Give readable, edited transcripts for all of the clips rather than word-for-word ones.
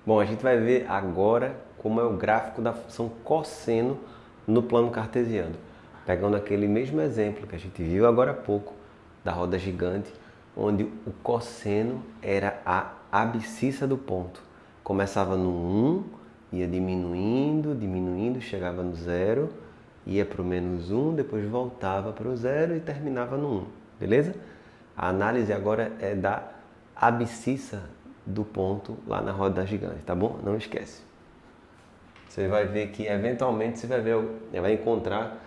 Bom, a gente vai ver agora como é o gráfico da função cosseno no plano cartesiano. Pegando aquele mesmo exemplo que a gente viu agora há pouco, da roda gigante, onde o cosseno era a abscissa do ponto. Começava no 1, ia diminuindo, diminuindo, chegava no 0, ia para o -1, depois voltava para o 0 e terminava no 1, beleza? A análise agora é da abscissa do ponto lá na roda gigante, tá bom? Não esquece. Você vai ver que eventualmente você vai encontrar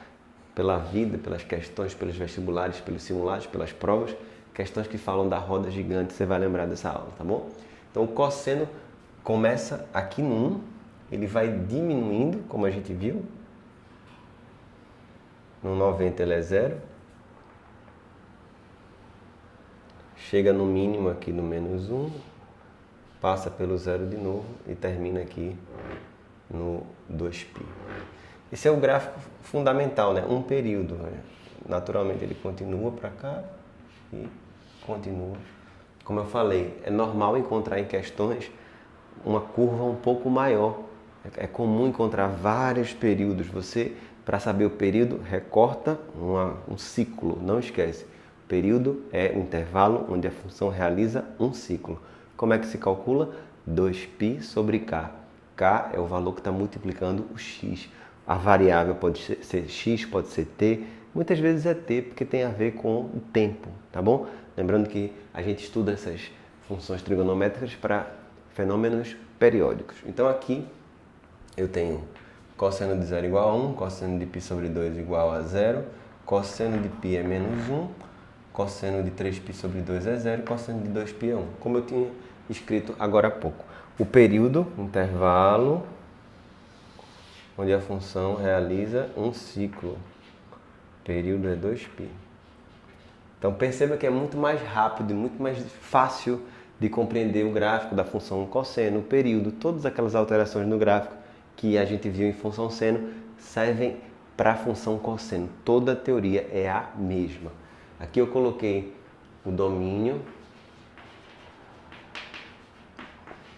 pela vida, pelas questões, pelos vestibulares, pelos simulados, pelas provas, questões que falam da roda gigante, você vai lembrar dessa aula, tá bom? Então o cosseno começa aqui no 1, ele vai diminuindo, como a gente viu. No 90 ele é 0. Chega no mínimo aqui no -1, passa pelo 0 de novo e termina aqui no 2π. Esse é o gráfico fundamental, né? Um período. Né? Naturalmente ele continua para cá e continua. Como eu falei, é normal encontrar em questões uma curva um pouco maior. É comum encontrar vários períodos. Você, para saber o período, recorta um ciclo. Não esquece. O período é o intervalo onde a função realiza um ciclo. Como é que se calcula? 2π sobre k. K é o valor que está multiplicando o x. A variável pode ser x, pode ser t. Muitas vezes é t, porque tem a ver com o tempo, tá bom? Lembrando que a gente estuda essas funções trigonométricas para fenômenos periódicos. Então aqui eu tenho cosseno de 0 igual a 1, cosseno de π sobre 2 igual a 0, cosseno de π é -1, cosseno de 3π sobre 2 é 0 e cosseno de 2π é 1, como eu tinha escrito agora há pouco. O período, intervalo, onde a função realiza um ciclo. O período é 2π. Então perceba que é muito mais rápido e muito mais fácil de compreender o gráfico da função cosseno, o período, todas aquelas alterações no gráfico que a gente viu em função seno servem para a função cosseno. Toda a teoria é a mesma. Aqui eu coloquei o domínio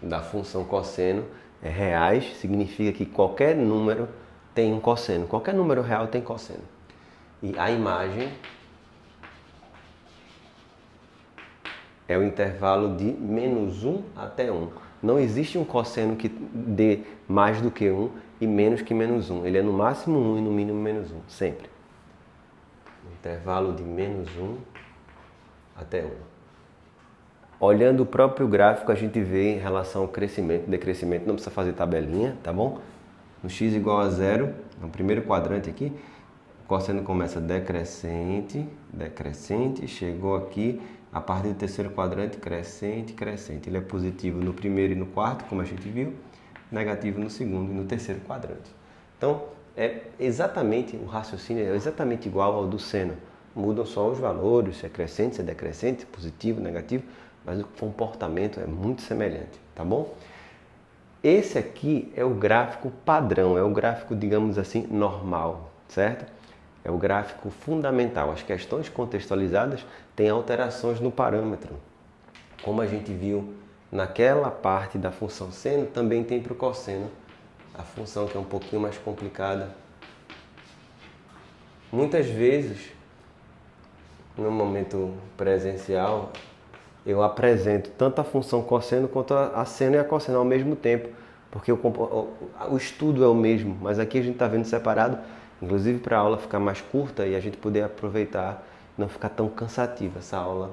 da função cosseno é reais, significa que qualquer número tem um cosseno. Qualquer número real tem cosseno. E a imagem é o intervalo de -1 até 1. Não existe um cosseno que dê mais do que 1 e menos que -1. Ele é no máximo 1 e no mínimo -1, sempre. Intervalo de -1 até 1. Olhando o próprio gráfico, a gente vê em relação ao crescimento e decrescimento, não precisa fazer tabelinha, tá bom? No x igual a 0, no primeiro quadrante aqui, o cosseno começa decrescente, decrescente, chegou aqui, a partir do terceiro quadrante, crescente, crescente. Ele é positivo no primeiro e no quarto, como a gente viu, negativo no segundo e no terceiro quadrante. Então, o raciocínio é exatamente igual ao do seno. Mudam só os valores, se é crescente, se é decrescente, positivo, negativo, mas o comportamento é muito semelhante, tá bom? Esse aqui é o gráfico padrão, é o gráfico, digamos assim, normal, certo? É o gráfico fundamental. As questões contextualizadas têm alterações no parâmetro. Como a gente viu naquela parte da função seno, também tem para o cosseno. A função que é um pouquinho mais complicada. Muitas vezes, no momento presencial, eu apresento tanto a função cosseno quanto a seno e a cosseno ao mesmo tempo, porque o estudo é o mesmo, mas aqui a gente está vendo separado, inclusive para a aula ficar mais curta e a gente poder aproveitar, não ficar tão cansativa essa aula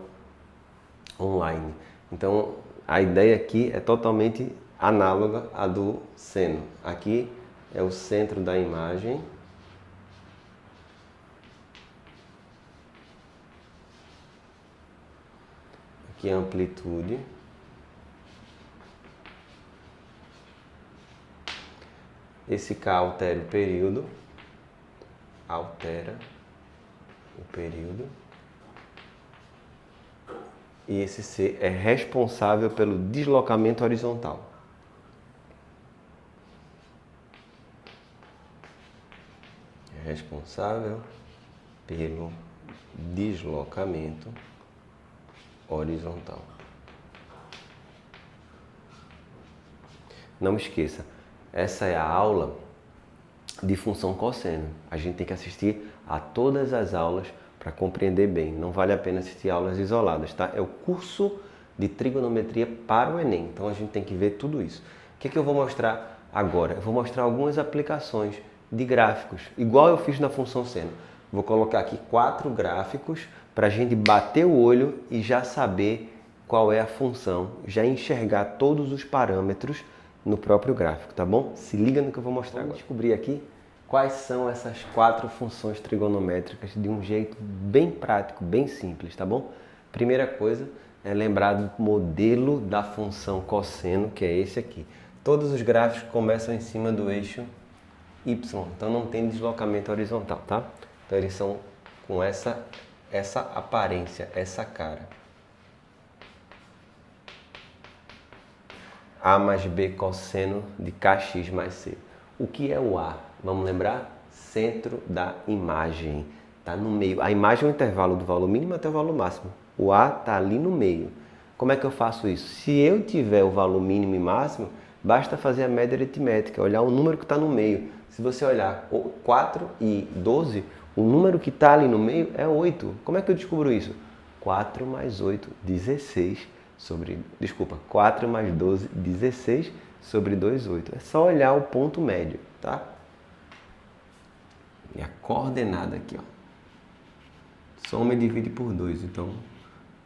online. Então, a ideia aqui é totalmente análoga à do seno. Aqui é o centro da imagem. Aqui é a amplitude. Esse K altera o período. Altera o período. E esse C é responsável pelo deslocamento horizontal. É responsável pelo deslocamento horizontal. Não esqueça, essa é a aula de função cosseno. A gente tem que assistir a todas as aulas para compreender bem. Não vale a pena assistir aulas isoladas, tá? É o curso de trigonometria para o Enem. Então a gente tem que ver tudo isso. O que é que eu vou mostrar agora? Eu vou mostrar algumas aplicações de gráficos, igual eu fiz na função seno. Vou colocar aqui 4 gráficos para a gente bater o olho e já saber qual é a função, já enxergar todos os parâmetros no próprio gráfico, tá bom? Se liga no que eu vou mostrar agora. Vamos descobrir aqui quais são essas 4 funções trigonométricas de um jeito bem prático, bem simples, tá bom? Primeira coisa é lembrar do modelo da função cosseno, que é esse aqui. Todos os gráficos começam em cima do eixo Y, então não tem deslocamento horizontal, tá? Então eles são com essa aparência, essa cara. A mais B cosseno de kx mais c. O que é o A? Vamos lembrar? Centro da imagem. Está no meio. A imagem é o intervalo do valor mínimo até o valor máximo. O A está ali no meio. Como é que eu faço isso? Se eu tiver o valor mínimo e máximo, basta fazer a média aritmética, olhar o número que está no meio. Se você olhar 4 e 12, o número que está ali no meio é 8. Como é que eu descubro isso? 4 mais 8, 16 sobre... Desculpa, 4 mais 12, 16 sobre 2, 8. É só olhar o ponto médio, tá? E a coordenada aqui, ó. Soma e divide por 2, então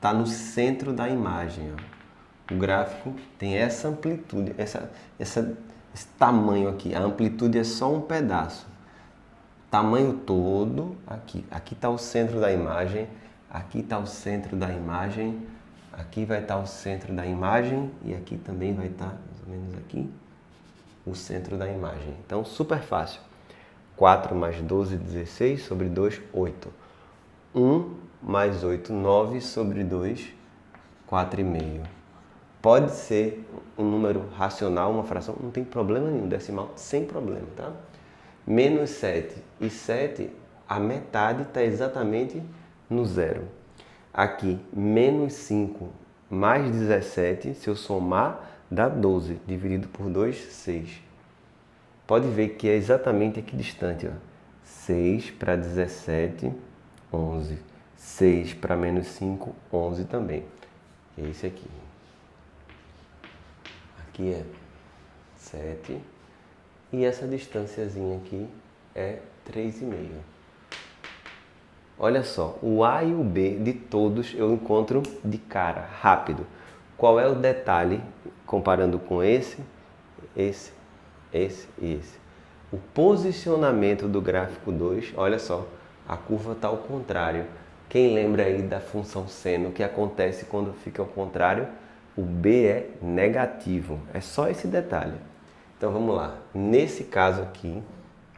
tá no centro da imagem, ó. O gráfico tem essa amplitude, esse tamanho aqui. A amplitude é só um pedaço. Tamanho todo aqui. Aqui está o centro da imagem, aqui está o centro da imagem, aqui vai estar o centro da imagem e aqui também vai estar, mais ou menos aqui, o centro da imagem. Então, super fácil. 4 mais 12, 16 sobre 2, 8. 1 mais 8, 9 sobre 2, 4,5. Pode ser um número racional, uma fração, não tem problema nenhum, decimal, sem problema, tá? Menos 7 e 7, a metade está exatamente no zero. Aqui, menos 5 mais 17, se eu somar, dá 12. Dividido por 2, 6. Pode ver que é exatamente equidistante, ó. 6 para 17, 11. 6 para menos 5, 11 também. É esse aqui. Aqui é 7. E essa distânciazinha aqui é 3,5. Olha só, o A e o B de todos eu encontro de cara, rápido. Qual é o detalhe comparando com esse e esse? O posicionamento do gráfico 2, olha só, a curva está ao contrário. Quem lembra aí da função seno, o que acontece quando fica ao contrário? O B é negativo, é só esse detalhe. Então vamos lá, nesse caso aqui,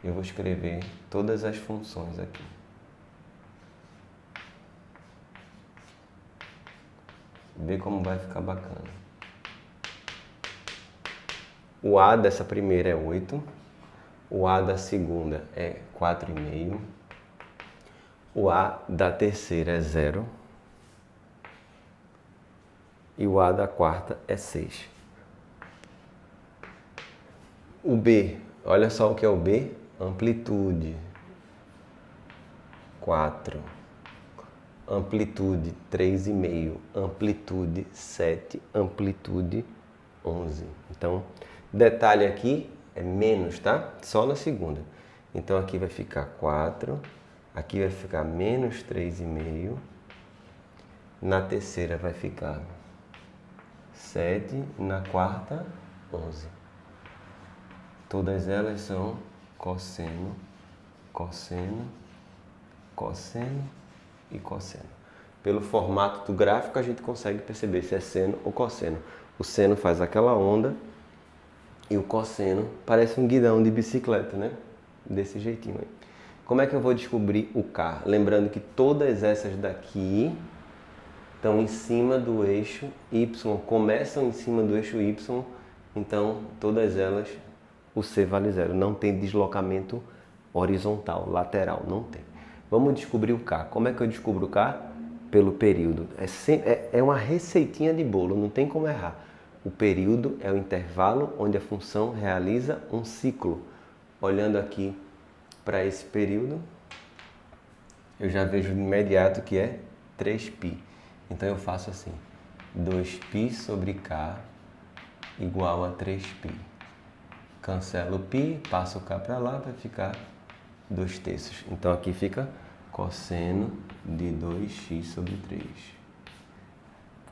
eu vou escrever todas as funções aqui. Vê como vai ficar bacana. O A dessa primeira é 8, o A da segunda é 4,5, o A da terceira é 0 e o A da quarta é 6. O B, olha só o que é o B, amplitude 4, amplitude 3,5, amplitude 7, amplitude 11. Então, detalhe aqui é menos, tá? Só na segunda. Então aqui vai ficar 4, aqui vai ficar menos 3,5, na terceira vai ficar 7 e na quarta 11. Todas elas são cosseno, cosseno, cosseno e cosseno. Pelo formato do gráfico a gente consegue perceber se é seno ou cosseno. O seno faz aquela onda e o cosseno parece um guidão de bicicleta, né? Desse jeitinho aí. Como é que eu vou descobrir o K? Lembrando que todas essas daqui estão em cima do eixo Y, começam em cima do eixo Y, então todas elas o C vale 0. Não tem deslocamento horizontal, lateral, não tem. Vamos descobrir o K. Como é que eu descubro o K? Pelo período. É uma receitinha de bolo, não tem como errar. O período é o intervalo onde a função realiza um ciclo. Olhando aqui para esse período, eu já vejo de imediato que é 3π. Então eu faço assim, 2π sobre k igual a 3π. Cancelo o π, passo o k para lá, vai ficar 2/3. Então aqui fica cosseno de 2x sobre 3.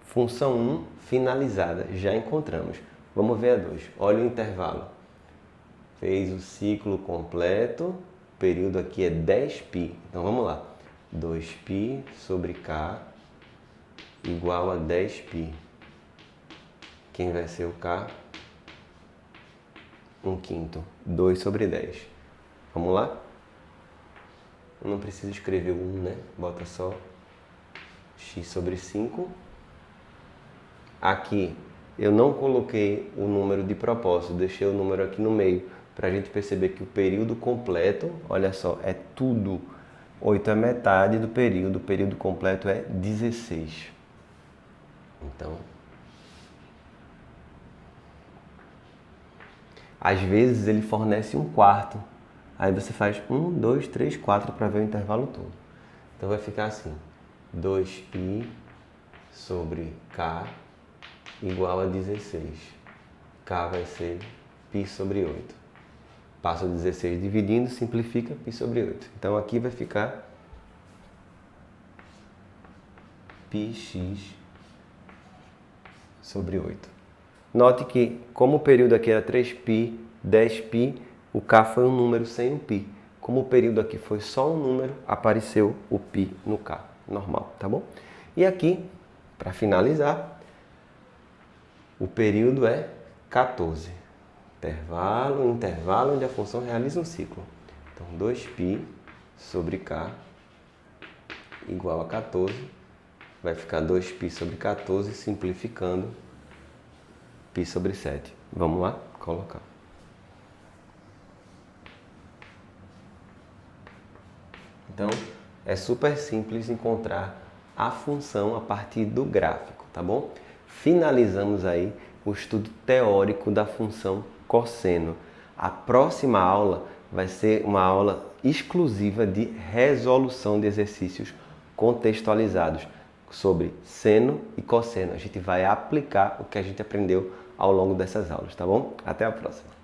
Função 1 finalizada, já encontramos. Vamos ver a 2. Olha o intervalo. Fez o ciclo completo, o período aqui é 10π. Então vamos lá. 2π sobre k igual a 10π. Quem vai ser o k? 1/5. 2 sobre 10. Vamos lá? Eu não preciso escrever o 1, né? Bota só x sobre 5. Aqui eu não coloquei o número de propósito, deixei o número aqui no meio, para a gente perceber que o período completo, olha só, é tudo. 8 é metade do período, o período completo é 16. Então, às vezes ele fornece 1/4. Aí você faz 1, 2, 3, 4 para ver o intervalo todo. Então vai ficar assim, 2π sobre k igual a 16. K vai ser π sobre 8. Passa o 16 dividindo, simplifica, π sobre 8. Então aqui vai ficar πx sobre 8. Note que, como o período aqui era 3π, 10π, o k foi um número sem o π. Como o período aqui foi só um número, apareceu o π no k, normal, tá bom? E aqui, para finalizar, o período é 14. Intervalo onde a função realiza um ciclo. Então, 2π sobre k igual a 14. Vai ficar 2π sobre 14, simplificando, π sobre 7. Vamos lá? Colocar. Então, é super simples encontrar a função a partir do gráfico, tá bom? Finalizamos aí o estudo teórico da função cosseno. A próxima aula vai ser uma aula exclusiva de resolução de exercícios contextualizados sobre seno e cosseno. A gente vai aplicar o que a gente aprendeu ao longo dessas aulas, tá bom? Até a próxima!